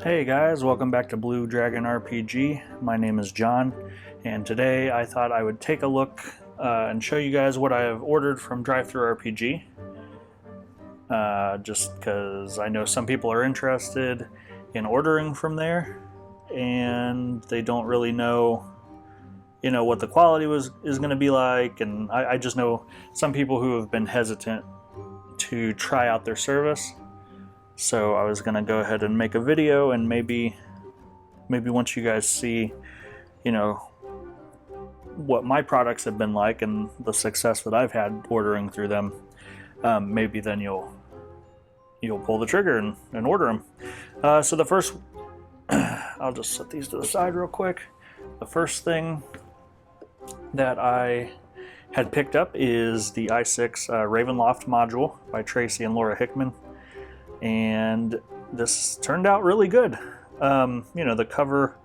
Hey guys, welcome back to Blue Dragon RPG. My name is John, and today I thought I would take a look and show you guys what I have ordered from DriveThru RPG. Just because I know some people are interested in ordering from there, and they don't really know, what the quality is going to be like, and I just know some people who have been hesitant to try out their service. So I was going to go ahead and make a video, and maybe once you guys see, what my products have been like and the success that I've had ordering through them, maybe then you'll pull the trigger and order them. So the first, I'll just set these to the side real quick. The first thing that I had picked up is the i6 Ravenloft module by Tracy and Laura Hickman. And this turned out really good. The cover,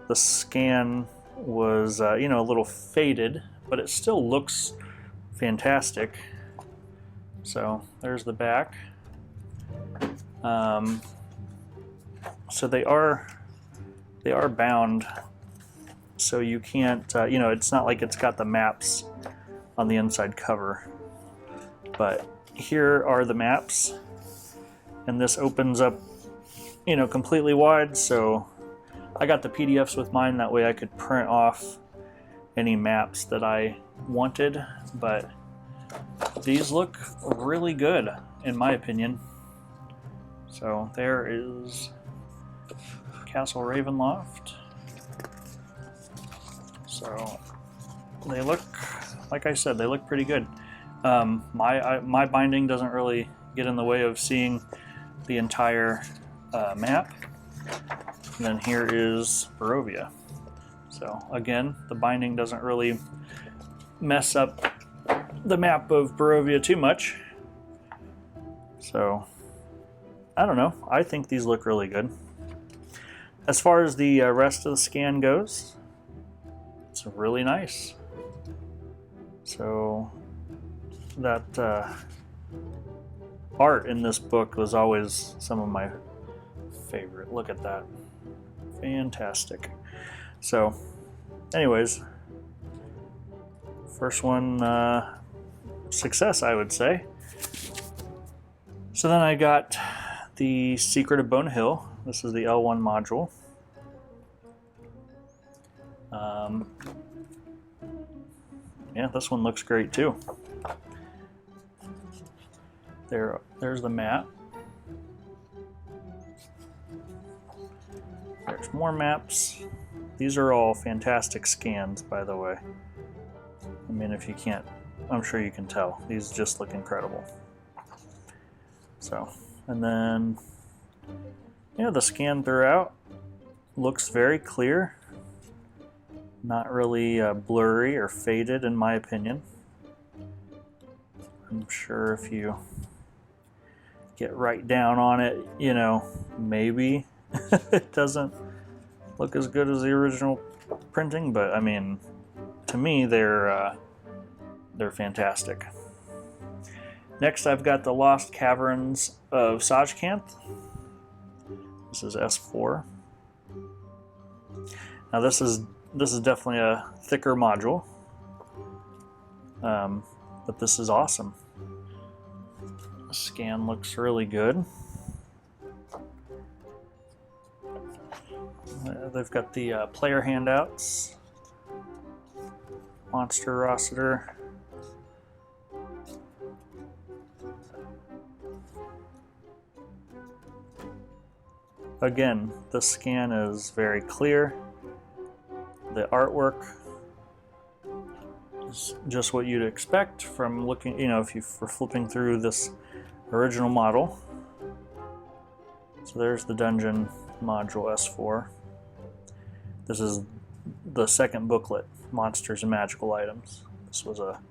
the scan was, a little faded, but it still looks fantastic. So there's the back. So they are bound, so you can't, it's not like it's got the maps on the inside cover. But here are the maps. And this opens up, completely wide, so I got the PDFs with mine, that way I could print off any maps that I wanted, but these look really good, in my opinion. So there is Castle Ravenloft. So they look, like I said, they look pretty good. My binding doesn't really get in the way of seeing the entire map. And then here is Barovia. So again, the binding doesn't really mess up the map of Barovia too much. So I don't know, I think these look really good. As far as the rest of the scan goes, it's really nice. So that art in this book was always some of my favorite. Look at that. Fantastic. So, anyways, first one, success, I would say. So then I got the Secret of Bone Hill. This is the L1 module. Yeah, this one looks great too. There's the map. There's more maps. These are all fantastic scans, by the way. I mean, if you can't, I'm sure you can tell. These just look incredible. So, and then, the scan throughout looks very clear. Not really blurry or faded, in my opinion. I'm sure if you get right down on it, maybe it doesn't look as good as the original printing, but I mean, to me, they're fantastic. Next, I've got the Lost Caverns of Sajkanth. This is S4. Now this is definitely a thicker module, but this is awesome. The scan looks really good. They've got the player handouts, monster roster. Again, the scan is very clear. The artwork is just what you'd expect from looking, if you were flipping through this original model. So there's the dungeon module S4. This is the second booklet, Monsters and Magical Items. This was a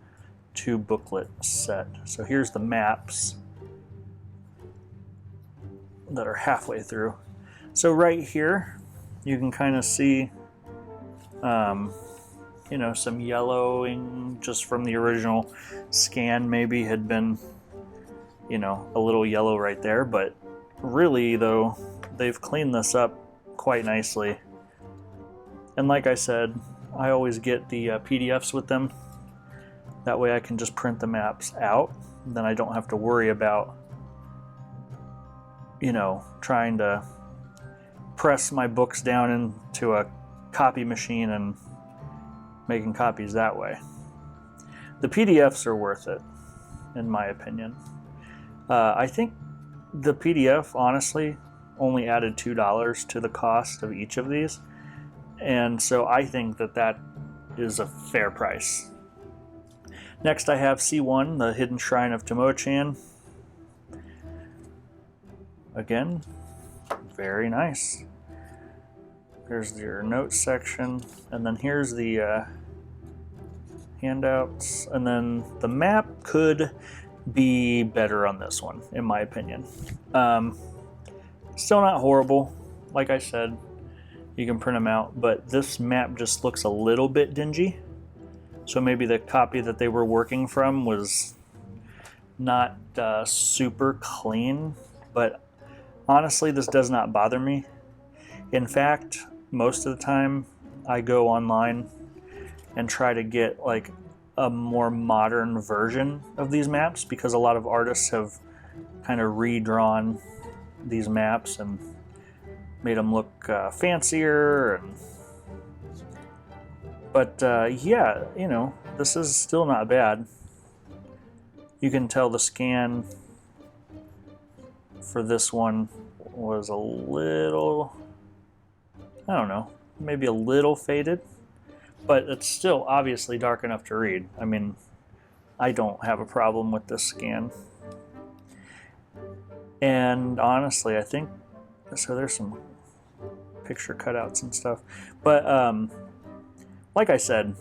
2-booklet set. So here's the maps that are halfway through. So right here, you can kind of see, some yellowing just from the original scan. Maybe had been, a little yellow right there, but really though, they've cleaned this up quite nicely. And like I said, I always get the PDFs with them. That way I can just print the maps out. Then I don't have to worry about, you know, trying to press my books down into a copy machine and making copies that way. The PDFs are worth it, in my opinion. I think the PDF, honestly, only added $2 to the cost of each of these. And so I think that that is a fair price. Next I have C1, the Hidden Shrine of Tomo-chan. Again, very nice. There's your notes section, and then here's the handouts, and then the map could be better on this one, in my opinion. Still not horrible, like I said. You can print them out, but this map just looks a little bit dingy. So maybe the copy that they were working from was not super clean, but honestly, this does not bother me. In fact, most of the time I go online and try to get like a more modern version of these maps, because a lot of artists have kind of redrawn these maps and made them look fancier. But yeah, you know, this is still not bad. You can tell the scan for this one was a little, I don't know, maybe a little faded, but it's still obviously dark enough to read. I mean, I don't have a problem with this scan. And honestly, I think, so there's some picture cutouts and stuff. But like I said,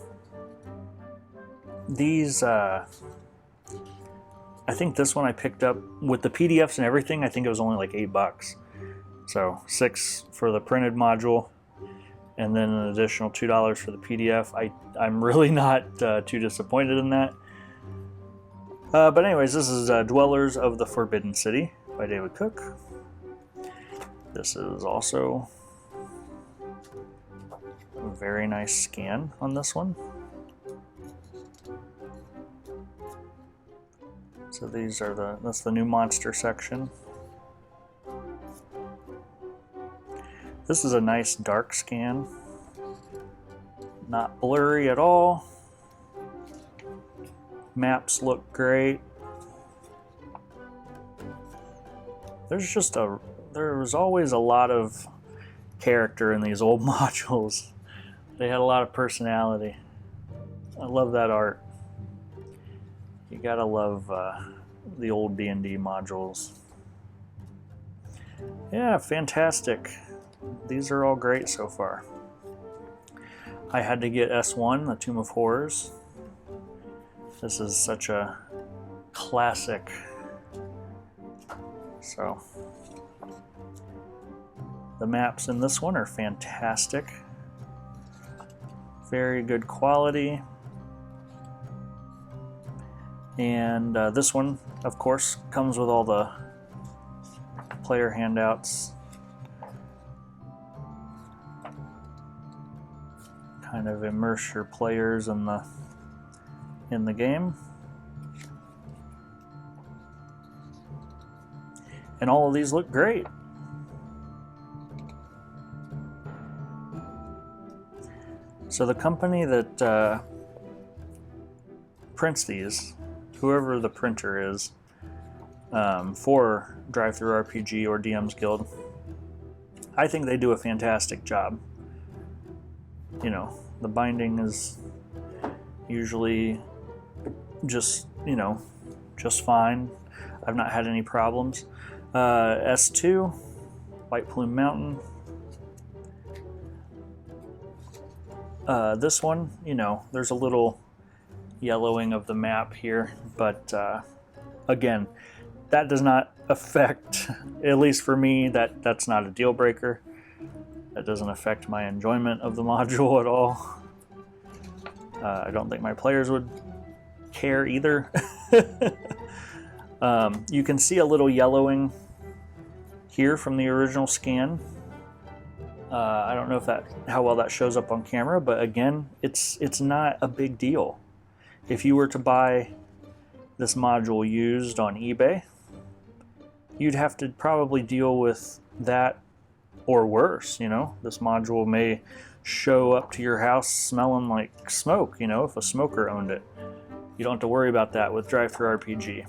these, I think this one I picked up with the PDFs and everything, I think it was only like $8. So $6 for the printed module, and then an additional $2 for the PDF. I'm really not too disappointed in that. But anyways, this is Dwellers of the Forbidden City by David Cook. This is also a very nice scan on this one. So these are that's the new monster section. This is a nice dark scan. Not blurry at all. Maps look great. There was always a lot of character in these old modules. They had a lot of personality. I love that art. You gotta love the old D&D modules. Yeah, fantastic. These are all great so far. I had to get S1, the Tomb of Horrors. This is such a classic. So, the maps in this one are fantastic. Very good quality. And this one, of course, comes with all the player handouts. Kind of immerse your players in the game. And all of these look great. So the company that prints these, whoever the printer is, for DriveThru RPG or DM's Guild, I think they do a fantastic job. You know, the binding is usually just, you know, just fine. I've not had any problems. S2, White Plume Mountain. This one, you know, there's a little yellowing of the map here, but again, that does not affect, at least for me, that's not a deal breaker. That doesn't affect my enjoyment of the module at all. I don't think my players would care either. You can see a little yellowing here from the original scan. I don't know if how well that shows up on camera, but again, it's not a big deal. If you were to buy this module used on eBay, you'd have to probably deal with that or worse. You know, this module may show up to your house smelling like smoke, you know, if a smoker owned it. You don't have to worry about that with DriveThru RPG.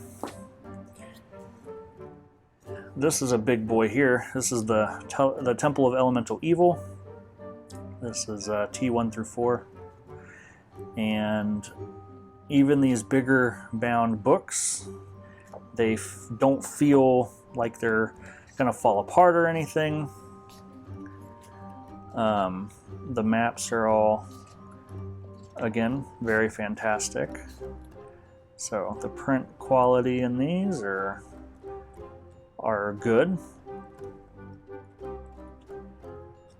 This is a big boy here. This is the Temple of Elemental Evil. This is T1 through 4. And even these bigger bound books, they don't feel like they're gonna fall apart or anything. The maps are all, again, very fantastic. So the print quality in these are good.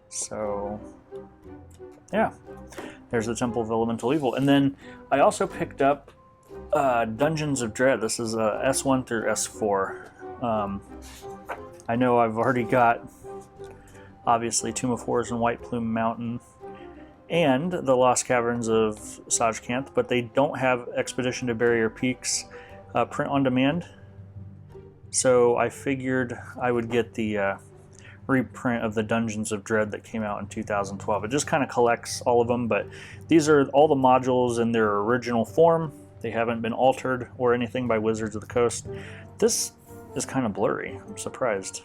So yeah, there's the Temple of Elemental Evil. And then I also picked up Dungeons of Dread. This is S1 through S4. I know I've already got, obviously, Tomb of Horrors and White Plume Mountain and the Lost Caverns of Sajkanth, but they don't have Expedition to Barrier Peaks print on demand. So I figured I would get the reprint of the Dungeons of Dread that came out in 2012. It just kind of collects all of them, but these are all the modules in their original form. They haven't been altered or anything by Wizards of the Coast. This is kind of blurry. I'm surprised.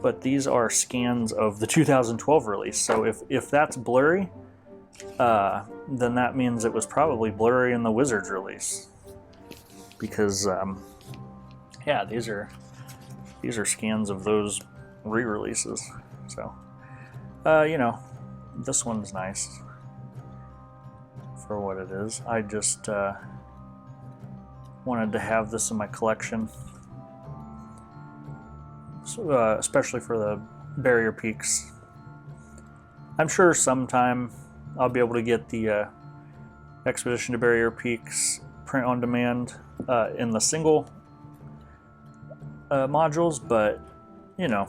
But these are scans of the 2012 release. So if that's blurry, then that means it was probably blurry in the Wizards release. Because, yeah, these are scans of those re-releases. So, you know, this one's nice for what it is. I just wanted to have this in my collection, especially for the Barrier Peaks. I'm sure sometime I'll be able to get the Expedition to Barrier Peaks print on demand in the single modules, but you know,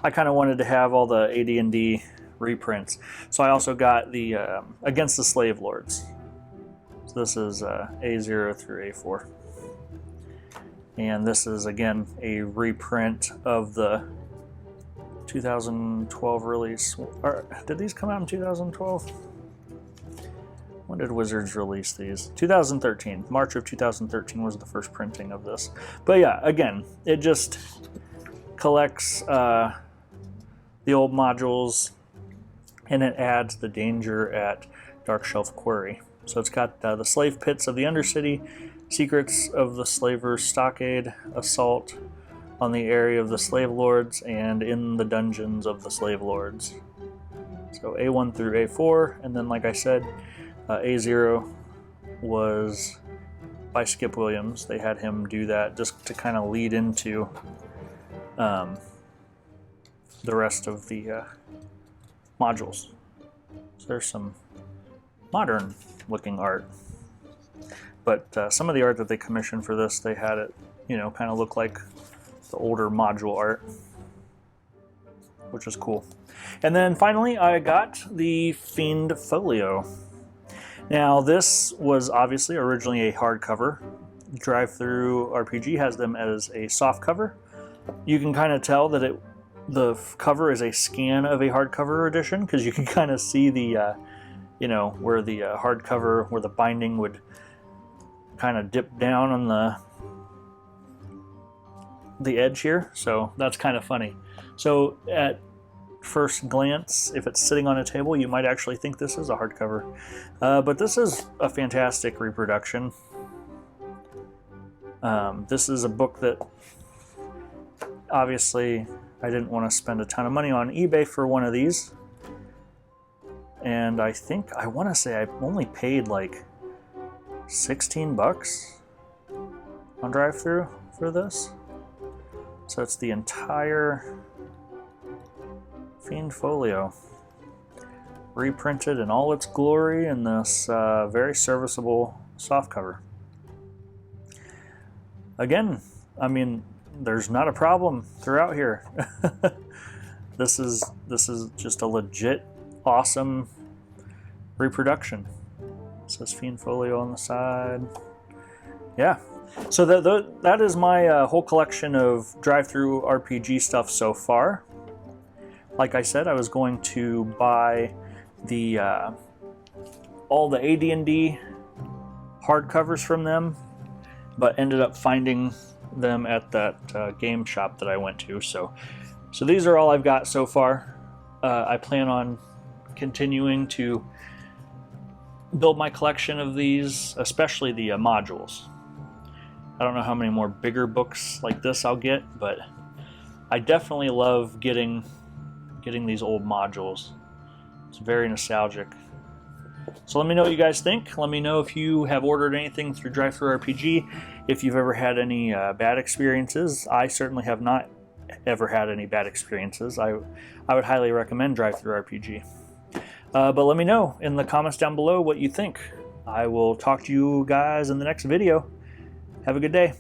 I kind of wanted to have all the AD&D reprints. So I also got the Against the Slave Lords. So this is A0 through A4. And this is, again, a reprint of the 2012 release. Or, did these come out in 2012? When did Wizards release these? 2013. March of 2013 was the first printing of this. But yeah, again, it just collects the old modules, and it adds the danger at Dark Shelf Quarry. So it's got the slave pits of the Undercity, secrets of the Slaver's Stockade, assault on the area of the Slave Lords, and in the dungeons of the Slave Lords. So A1 through A4, and then like I said, A0 was by Skip Williams. They had him do that just to kind of lead into the rest of the modules. So there's some modern looking art. But some of the art that they commissioned for this, they had it, you know, kind of look like the older module art, which is cool. And then finally, I got the Fiend Folio. Now, this was obviously originally a hardcover. DriveThru RPG has them as a soft cover. You can kind of tell that the cover is a scan of a hardcover edition, because you can kind of see the, you know, where the hardcover, where the binding would kind of dip down on the edge here. So that's kind of funny. So at first glance, if it's sitting on a table, you might actually think this is a hardcover. But this is a fantastic reproduction. This is a book that obviously I didn't want to spend a ton of money on eBay for one of these. And I think, I want to say I only paid like $16 on DriveThru for this. So it's the entire Fiend Folio, reprinted in all its glory in this very serviceable softcover. Again, I mean, there's not a problem throughout here. This is just a legit awesome reproduction. It says Fiend Folio on the side. Yeah. So that is my whole collection of DriveThru RPG stuff so far. Like I said, I was going to buy the all the AD&D hardcovers from them, but ended up finding them at that game shop that I went to. So these are all I've got so far. I plan on continuing to build my collection of these, especially the modules. I don't know how many more bigger books like this I'll get, but I definitely love getting these old modules. It's very nostalgic. So let me know what you guys think. Let me know if you have ordered anything through DriveThru RPG, if you've ever had any bad experiences. I certainly have not ever had any bad experiences. I would highly recommend DriveThru RPG. But let me know in the comments down below what you think. I will talk to you guys in the next video. Have a good day.